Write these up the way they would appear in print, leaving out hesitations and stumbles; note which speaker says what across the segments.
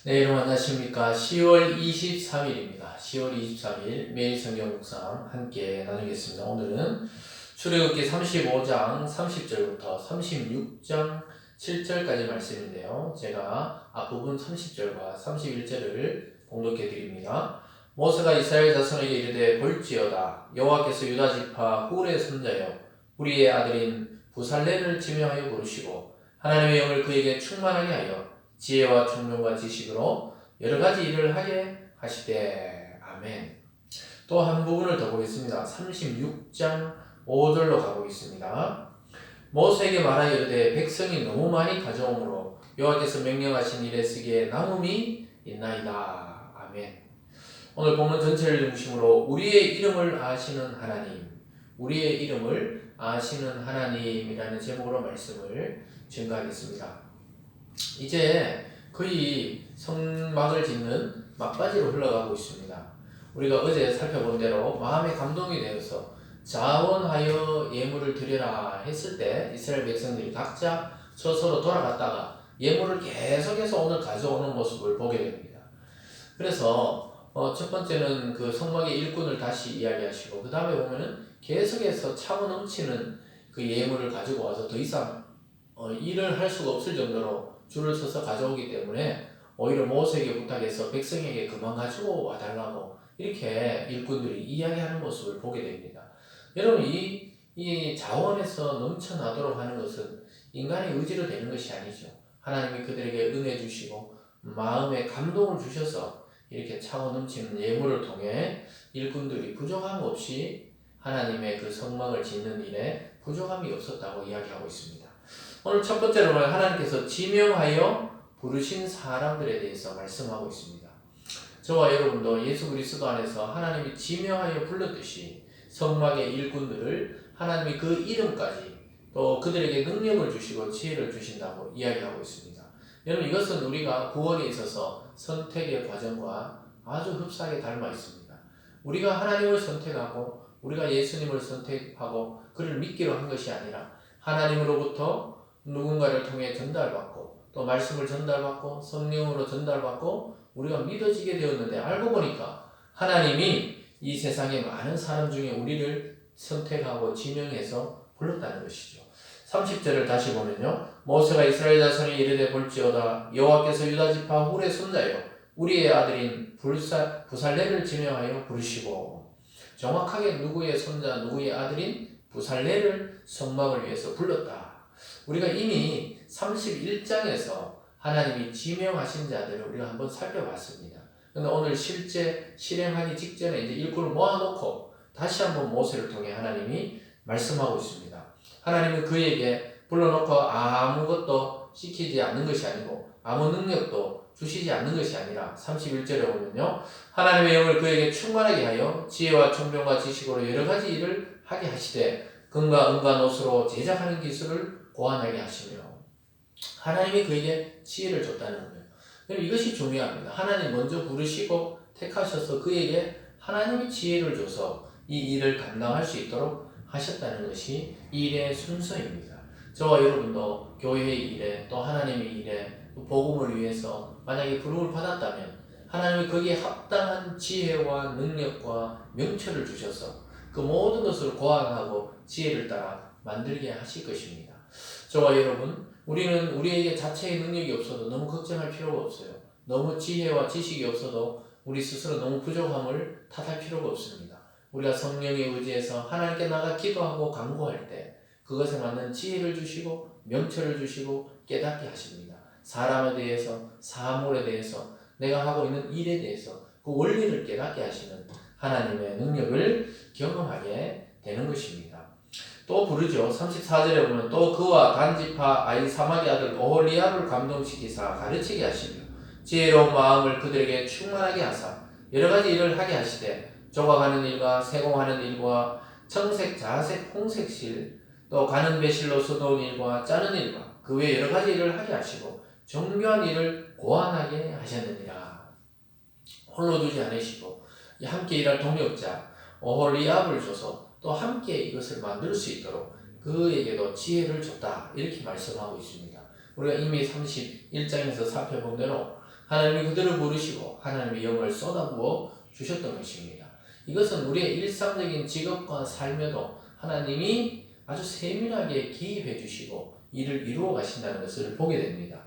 Speaker 1: 네, 여러분 안녕하십니까. 10월 23일입니다. 10월 23일 매일 성경 묵상 함께 나누겠습니다. 오늘은 출애굽기 35장 30절부터 36장 7절까지 말씀인데요. 제가 앞부분 30절과 31절을 봉독해 드립니다. 모세가 이스라엘 자손에게 이르되 볼지어다 여호와께서 유다 지파 훌의 손자여 우리의 아들인 부살렐을 지명하여 부르시고 하나님의 영을 그에게 충만하게 하여 지혜와 총명과 지식으로 여러 가지 일을 하게 하시되. 아멘. 또 한 부분을 더 보겠습니다. 36장 5절로 가보겠습니다. 모세에게 말하여 이르되 백성이 너무 많이 가져오므로 여호와께서 명령하신 일에 쓰기에 남음이 있나이다. 아멘. 오늘 본문 전체를 중심으로 우리의 이름을 아시는 하나님, 우리의 이름을 아시는 하나님이라는 제목으로 말씀을 증거하겠습니다. 이제 거의 성막을 짓는 막바지로 흘러가고 있습니다. 우리가 어제 살펴본 대로 마음에 감동이 되어서 자원하여 예물을 드려라 했을 때 이스라엘 백성들이 각자 서로 돌아갔다가 예물을 계속해서 오늘 가져오는 모습을 보게 됩니다. 그래서 첫 번째는 그 성막의 일꾼을 다시 이야기하시고, 그 다음에 보면은 계속해서 차고 넘치는 그 예물을 가지고 와서 더 이상 일을 할 수가 없을 정도로 줄을 서서 가져오기 때문에 오히려 모세에게 부탁해서 백성에게 그만 가지고 와달라고 이렇게 일꾼들이 이야기하는 모습을 보게 됩니다. 여러분, 이 자원에서 넘쳐나도록 하는 것은 인간의 의지로 되는 것이 아니죠. 하나님이 그들에게 은혜 주시고 마음에 감동을 주셔서 이렇게 차고 넘치는 예물을 통해 일꾼들이 부족함 없이 하나님의 그 성막을 짓는 일에 부족함이 없었다고 이야기하고 있습니다. 오늘 첫 번째로는 하나님께서 지명하여 부르신 사람들에 대해서 말씀하고 있습니다. 저와 여러분도 예수 그리스도 안에서 하나님이 지명하여 불렀듯이 성막의 일꾼들을 하나님이 그 이름까지 또 그들에게 능력을 주시고 지혜를 주신다고 이야기하고 있습니다. 여러분, 이것은 우리가 구원에 있어서 선택의 과정과 아주 흡사하게 닮아 있습니다. 우리가 하나님을 선택하고 우리가 예수님을 선택하고 그를 믿기로 한 것이 아니라 하나님으로부터 누군가를 통해 전달받고 또 말씀을 전달받고 성령으로 전달받고 우리가 믿어지게 되었는데, 알고 보니까 하나님이 이 세상의 많은 사람 중에 우리를 선택하고 지명해서 불렀다는 것이죠. 30절을 다시 보면요, 모세가 이스라엘 자손이 이르되 볼지어다 여호와께서 유다 지파 훌의 손자여 우리의 아들인 부살렐을 지명하여 부르시고. 정확하게 누구의 손자, 누구의 아들인 부살렐을 성막을 위해서 불렀다. 우리가 이미 31장에서 하나님이 지명하신 자들을 우리가 한번 살펴봤습니다. 그런데 오늘 실제 실행하기 직전에 이제 일꾼을 모아놓고 다시 한번 모세를 통해 하나님이 말씀하고 있습니다. 하나님은 그에게 불러놓고 아무것도 시키지 않는 것이 아니고 아무 능력도 주시지 않는 것이 아니라 31절에 보면요, 하나님의 영을 그에게 충만하게 하여 지혜와 총명과 지식으로 여러 가지 일을 하게 하시되 금과 은과 노수로 제작하는 기술을 고안하게 하시며. 하나님이 그에게 지혜를 줬다는 거예요. 그럼 이것이 중요합니다. 하나님 먼저 부르시고 택하셔서 그에게 하나님이 지혜를 줘서 이 일을 감당할 수 있도록 하셨다는 것이 일의 순서입니다. 저와 여러분도 교회의 일에 또 하나님의 일에 또 복음을 위해서 만약에 부름을 받았다면 하나님이 거기에 합당한 지혜와 능력과 명철을 주셔서 그 모든 것을 고안하고 지혜를 따라 만들게 하실 것입니다. 저와 여러분, 우리는 우리에게 자체의 능력이 없어도 너무 걱정할 필요가 없어요. 너무 지혜와 지식이 없어도 우리 스스로 너무 부족함을 탓할 필요가 없습니다. 우리가 성령에 의지해서 하나님께 나가 기도하고 간구할 때 그것에 맞는 지혜를 주시고 명철을 주시고 깨닫게 하십니다. 사람에 대해서, 사물에 대해서, 내가 하고 있는 일에 대해서 그 원리를 깨닫게 하시는 하나님의 능력을 경험하게 되는 것입니다. 또 부르죠. 34절에 보면 또 그와 단지파 아히사막의 아들 오홀리압을 감동시키사 가르치게 하시며 지혜로운 마음을 그들에게 충만하게 하사 여러 가지 일을 하게 하시되 조각하는 일과 세공하는 일과 청색, 자색, 홍색실 또 가는 배실로 서놓은 일과 짜는 일과 그 외 여러 가지 일을 하게 하시고 정교한 일을 고안하게 하셨느니라. 홀로 두지 않으시고 함께 일할 동역자 오홀리압을 줘서 또 함께 이것을 만들 수 있도록 그에게도 지혜를 줬다, 이렇게 말씀하고 있습니다. 우리가 이미 31장에서 살펴본 대로 하나님이 그들을 부르시고 하나님의 영을 쏟아부어 주셨던 것입니다. 이것은 우리의 일상적인 직업과 삶에도 하나님이 아주 세밀하게 개입해 주시고 일을 이루어 가신다는 것을 보게 됩니다.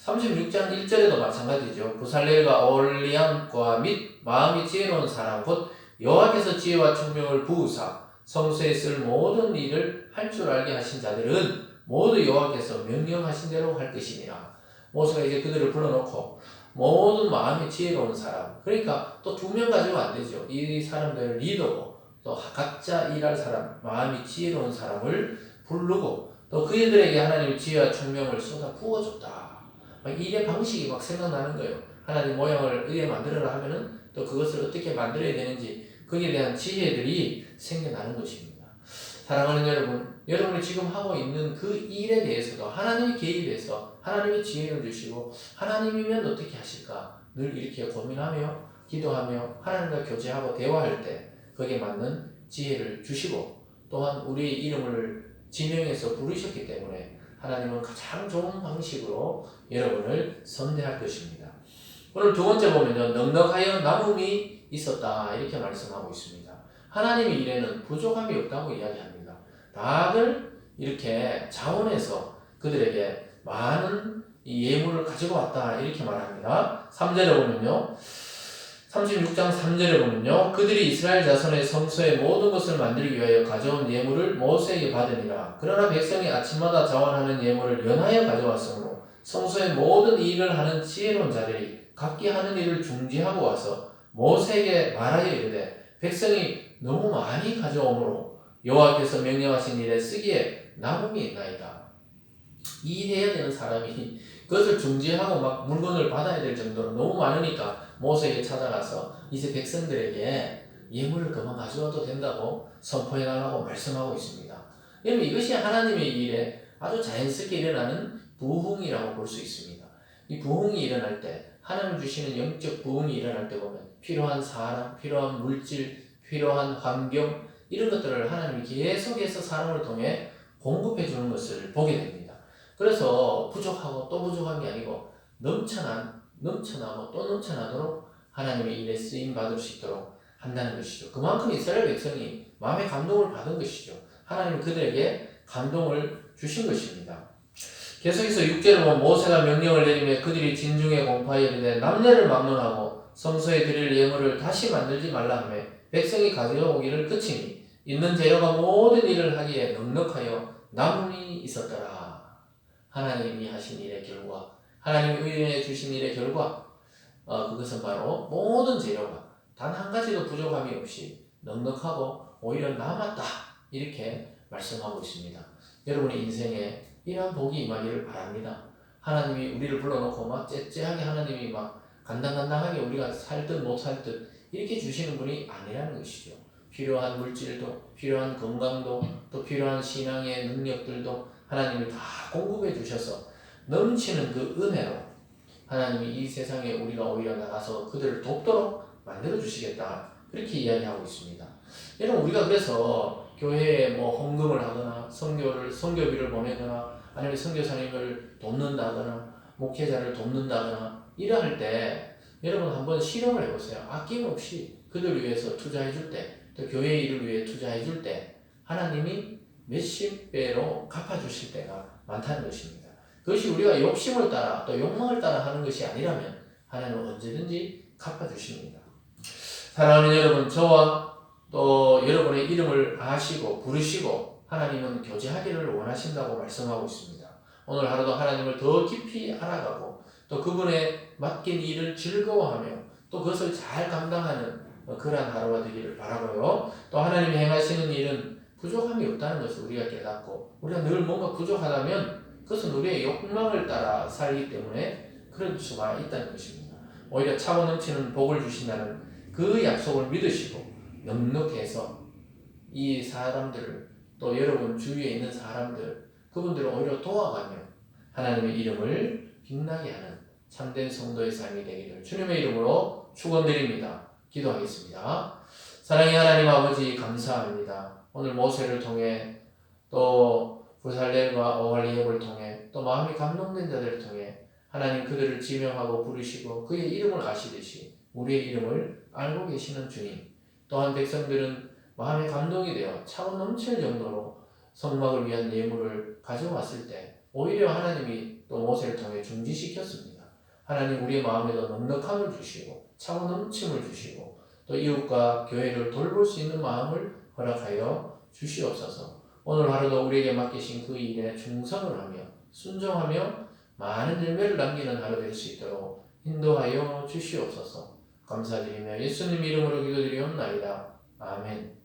Speaker 1: 36장 1절에도 마찬가지죠. 부살렐과 올리암과 및 마음이 지혜로운 사람 곧 여호와께서 지혜와 총명을 부으사 성소에 쓸 모든 일을 할 줄 알게 하신 자들은 모두 여호와께서 명령하신 대로 할 것이니라. 모세가 이제 그들을 불러놓고 모든 마음이 지혜로운 사람, 그러니까 또 2명 가지고 안 되죠. 이 사람들은 리더고 또 각자 일할 사람, 마음이 지혜로운 사람을 부르고 또 그들에게 하나님의 지혜와 총명을 쏟아 부어줬다. 막 일의 방식이 막 생각나는 거예요. 하나님 모양을 의에 만들어라 하면은 또 그것을 어떻게 만들어야 되는지 거기에 대한 지혜들이 생겨나는 것입니다. 사랑하는 여러분, 여러분이 지금 하고 있는 그 일에 대해서도 하나님이 개입해서 하나님의 지혜를 주시고 하나님이면 어떻게 하실까 늘 이렇게 고민하며 기도하며 하나님과 교제하고 대화할 때 거기에 맞는 지혜를 주시고 또한 우리의 이름을 지명해서 부르셨기 때문에 하나님은 가장 좋은 방식으로 여러분을 선대할 것입니다. 오늘 2번째 보면요, 넉넉하여 남음이 있었다 이렇게 말씀하고 있습니다. 하나님의 일에는 부족함이 없다고 이야기합니다. 다들 이렇게 자원해서 그들에게 많은 예물을 가지고 왔다 이렇게 말합니다. 3절에 보면요, 36장 3절에 보면요, 그들이 이스라엘 자손의 성소의 모든 것을 만들기 위하여 가져온 예물을 모세에게 받으니라. 그러나 백성이 아침마다 자원하는 예물을 연하여 가져왔으므로 성소의 모든 일을 하는 지혜로운 자들이 각기 하는 일을 중지하고 와서 모세에게 말하여 이르되 백성이 너무 많이 가져오므로 여호와께서 명령하신 일에 쓰기에 남음이 있나이다. 일해야 되는 사람이 그것을 중지하고 막 물건을 받아야 될 정도로 너무 많으니까 모세에게 찾아가서 이제 백성들에게 예물을 그만 가져와도 된다고 선포해 달라고 말씀하고 있습니다. 여러분, 이것이 하나님의 일에 아주 자연스럽게 일어나는 부흥이라고 볼 수 있습니다. 이 부흥이 일어날 때, 하나님 주시는 영적 부흥이 일어날 때 보면 필요한 사람, 필요한 물질, 필요한 환경 이런 것들을 하나님이 계속해서 사람을 통해 공급해 주는 것을 보게 됩니다. 그래서 부족하고 또 부족한 게 아니고 넘쳐나고 또 넘쳐나도록 하나님의 일에 쓰임 받을 수 있도록 한다는 것이죠. 그만큼 이스라엘 백성이 마음의 감동을 받은 것이죠. 하나님은 그들에게 감동을 주신 것입니다. 계속해서 6절에 보면 모세가 명령을 내리며 그들이 진중에 공파하여 이르되 남녀를 막론하고 성소에 드릴 예물을 다시 만들지 말라 하며 백성이 가져오기를 그치니 있는 재료가 모든 일을 하기에 넉넉하여 남음이 있었더라. 하나님이 하신 일의 결과, 하나님이 의뢰해 주신 일의 결과, 그것은 바로 모든 재료가 단 한 가지도 부족함이 없이 넉넉하고 오히려 남았다 이렇게 말씀하고 있습니다. 여러분의 인생에 이러한 복이 임하기를 바랍니다. 하나님이 우리를 불러놓고 막 째째하게 하나님이 막 간당간당하게 우리가 살듯 못 살듯 이렇게 주시는 분이 아니라는 것이죠. 필요한 물질도, 필요한 건강도, 또 필요한 신앙의 능력들도 하나님이 다 공급해 주셔서 넘치는 그 은혜로 하나님이 이 세상에 우리가 오히려 나가서 그들을 돕도록 만들어 주시겠다 그렇게 이야기하고 있습니다. 여러분, 우리가 그래서 교회에 뭐 헌금을 하거나 선교비를 보내거나 아니면 선교사님을 돕는다거나 목회자를 돕는다거나 이러할 때 여러분 한번 실험을 해보세요. 아낌없이 그들을 위해서 투자해 줄 때, 또 교회의 일을 위해 투자해 줄 때 하나님이 몇십 배로 갚아주실 때가 많다는 것입니다. 그것이 우리가 욕심을 따라 또 욕망을 따라 하는 것이 아니라면 하나님은 언제든지 갚아주십니다. 사랑하는 여러분, 저와 또 여러분의 이름을 아시고 부르시고 하나님은 교제하기를 원하신다고 말씀하고 있습니다. 오늘 하루도 하나님을 더 깊이 알아가고 또 그분의 맡긴 일을 즐거워하며 또 그것을 잘 감당하는 그러한 하루가 되기를 바라고요. 또 하나님이 행하시는 일은 부족함이 없다는 것을 우리가 깨닫고 우리가 늘 뭔가 부족하다면 그것은 우리의 욕망을 따라 살기 때문에 그럴 수가 있다는 것입니다. 오히려 차고 넘치는 복을 주신다는 그 약속을 믿으시고 넉넉해서 이 사람들을 또 여러분 주위에 있는 사람들 그분들을 오히려 도와가며 하나님의 이름을 빛나게 하는 참된 성도의 삶이 되기를 주님의 이름으로 축원드립니다. 기도하겠습니다. 사랑의 하나님 아버지 감사합니다. 오늘 모세를 통해 또 부살렐과 오홀리앱을 통해 또 마음이 감동된 자들을 통해 하나님 그들을 지명하고 부르시고 그의 이름을 아시듯이 우리의 이름을 알고 계시는 주님, 또한 백성들은 마음에 감동이 되어 차고 넘칠 정도로 성막을 위한 예물을 가져왔을 때 오히려 하나님이 또 모세를 통해 중지시켰습니다. 하나님 우리의 마음에도 넉넉함을 주시고 차고 넘침을 주시고 또 이웃과 교회를 돌볼 수 있는 마음을 허락하여 주시옵소서. 오늘 하루도 우리에게 맡기신 그 일에 충성을 하며 순종하며 많은 열매를 남기는 하루 될 수 있도록 인도하여 주시옵소서. 감사드리며 예수님 이름으로 기도드리옵나이다. 아멘.